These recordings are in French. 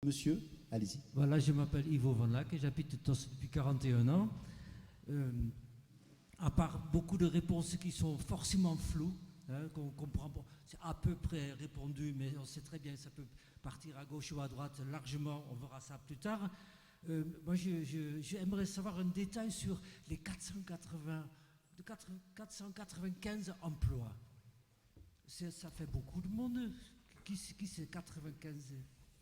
Monsieur, allez-y. Voilà, je m'appelle Ivo Van Lac et j'habite Tos depuis 41 ans. À part beaucoup de réponses qui sont forcément floues, qu'on comprend pas, c'est à peu près répondu, mais on sait très bien que ça peut partir à gauche ou à droite largement, on verra ça plus tard. Moi, j'aimerais savoir un détail sur les 495 emplois. Ça fait beaucoup de monde. Qui c'est 95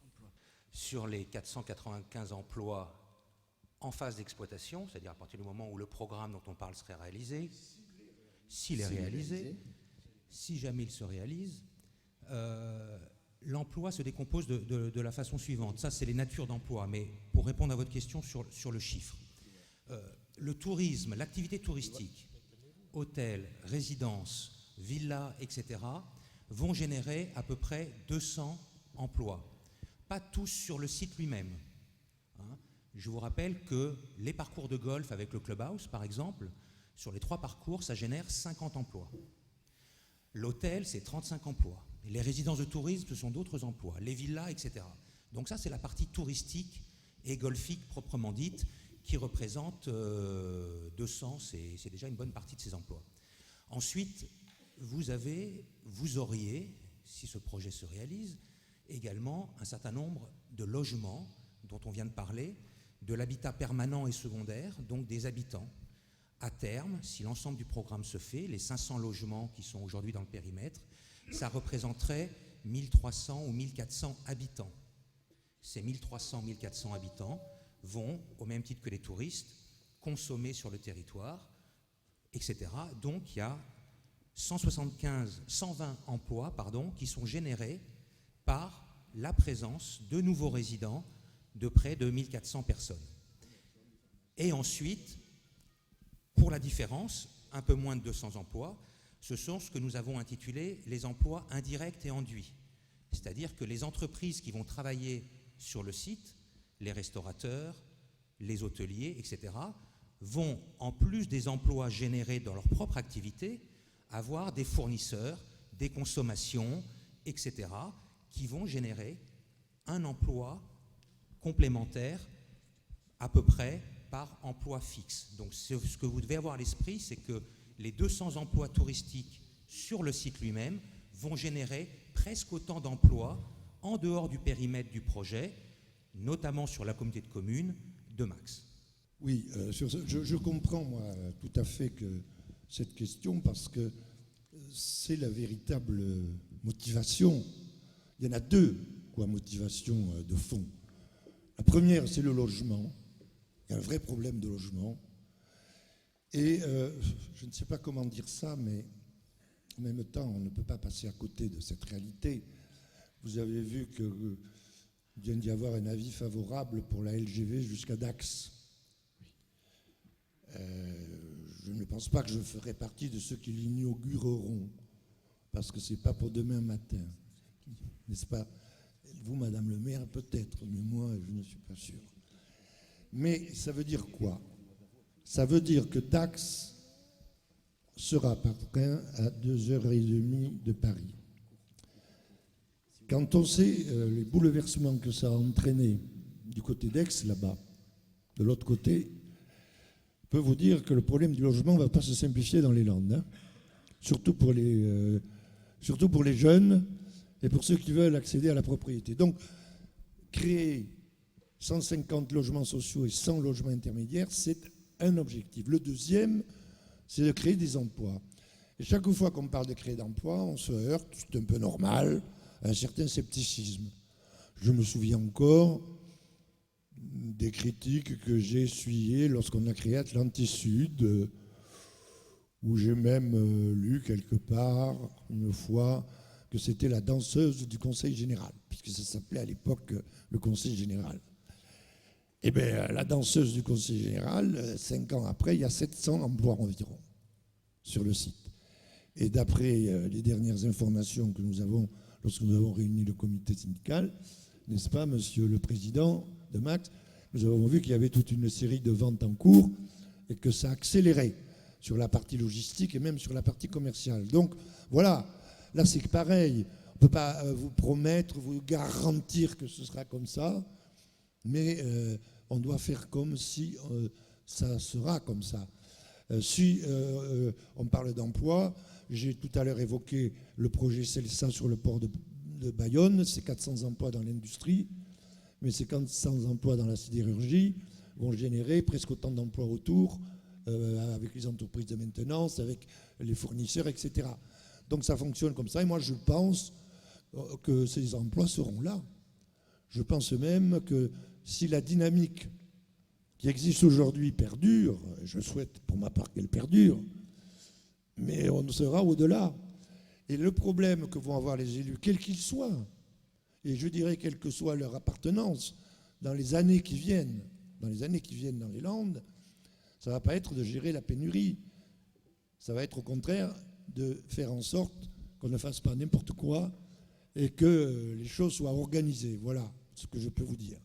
emplois? Sur les 495 emplois en phase d'exploitation, c'est-à-dire à partir du moment où le programme dont on parle serait réalisé, s'il est réalisé, si jamais il se réalise, l'emploi se décompose de la façon suivante. Ça, c'est les natures d'emploi. Mais pour répondre à votre question sur le chiffre, le tourisme, l'activité touristique, hôtels, résidences, villas, etc., vont générer à peu près 200 emplois. Pas tous sur le site lui-même. Je vous rappelle que les parcours de golf avec le clubhouse, par exemple, sur les 3 parcours, ça génère 50 emplois. L'hôtel, c'est 35 emplois. Et les résidences de tourisme, ce sont d'autres emplois. Les villas, etc. Donc ça, c'est la partie touristique et golfique proprement dite, qui représente 200, c'est déjà une bonne partie de ces emplois. Ensuite, vous auriez, si ce projet se réalise, également un certain nombre de logements dont on vient de parler, de l'habitat permanent et secondaire, donc des habitants. À terme, si l'ensemble du programme se fait, les 500 logements qui sont aujourd'hui dans le périmètre, ça représenterait 1300 ou 1400 habitants. Ces 1300, 1400 habitants vont, au même titre que les touristes, consommer sur le territoire, etc. Donc il y a 120 emplois qui sont générés par la présence de nouveaux résidents de près de 1400 personnes. Et ensuite, pour la différence, un peu moins de 200 emplois, ce sont ce que nous avons intitulé les emplois indirects et enduits. C'est-à-dire que les entreprises qui vont travailler sur le site, les restaurateurs, les hôteliers, etc., vont, en plus des emplois générés dans leur propre activité, avoir des fournisseurs, des consommations, etc., qui vont générer un emploi complémentaire à peu près par emploi fixe. Donc ce que vous devez avoir à l'esprit, c'est que les 200 emplois touristiques sur le site lui-même vont générer presque autant d'emplois en dehors du périmètre du projet, notamment sur la communauté de communes de Max. Oui, je comprends moi tout à fait que cette question, parce que c'est la véritable motivation. Il y en a 2 motivations de fond. La première, c'est le logement. Il y a un vrai problème de logement. Et je ne sais pas comment dire ça, mais en même temps, on ne peut pas passer à côté de cette réalité. Vous avez vu qu'il vient d'y avoir un avis favorable pour la LGV jusqu'à Dax. Je ne pense pas que je ferai partie de ceux qui l'inaugureront, parce que ce n'est pas pour demain matin. N'est-ce pas? Vous, Madame le maire, peut-être, mais moi, je ne suis pas sûr. Mais ça veut dire quoi? Ça veut dire que Dax sera par train à 2h30 de Paris. Quand on sait les bouleversements que ça a entraîné du côté d'Aix, là-bas, de l'autre côté, je peux vous dire que le problème du logement ne va pas se simplifier dans les Landes, hein. Surtout pour les jeunes et pour ceux qui veulent accéder à la propriété. Donc, créer 150 logements sociaux et 100 logements intermédiaires, c'est un objectif. Le deuxième, c'est de créer des emplois. Et chaque fois qu'on parle de créer d'emplois, on se heurte, c'est un peu normal, à un certain scepticisme. Je me souviens encore des critiques que j'ai essuyées lorsqu'on a créé Atlantis Sud, où j'ai même lu quelque part, une fois, que c'était la danseuse du Conseil général, puisque ça s'appelait à l'époque le Conseil général. Eh bien, la danseuse du Conseil général, 5 ans après, il y a 700 emplois environ sur le site. Et d'après les dernières informations que nous avons lorsque nous avons réuni le comité syndical, n'est-ce pas, monsieur le président de Max, nous avons vu qu'il y avait toute une série de ventes en cours et que ça accélérait sur la partie logistique et même sur la partie commerciale. Donc, voilà, là c'est pareil. ne peut pas vous promettre, vous garantir que ce sera comme ça, mais on doit faire comme si ça sera comme ça. Si on parle d'emploi, j'ai tout à l'heure évoqué le projet CELSA sur le port de Bayonne, c'est 400 emplois dans l'industrie, mais ces 400 emplois dans la sidérurgie vont générer presque autant d'emplois autour, avec les entreprises de maintenance, avec les fournisseurs, etc. Donc ça fonctionne comme ça, et moi je pense que ces emplois seront là. Je pense même que si la dynamique qui existe aujourd'hui perdure, je souhaite pour ma part qu'elle perdure, mais on sera au-delà. Et le problème que vont avoir les élus, quels qu'ils soient, et je dirais quelle que soit leur appartenance, dans les années qui viennent dans les Landes, ça ne va pas être de gérer la pénurie. Ça va être au contraire de faire en sorte qu'on ne fasse pas n'importe quoi et que les choses soient organisées. Voilà ce que je peux vous dire.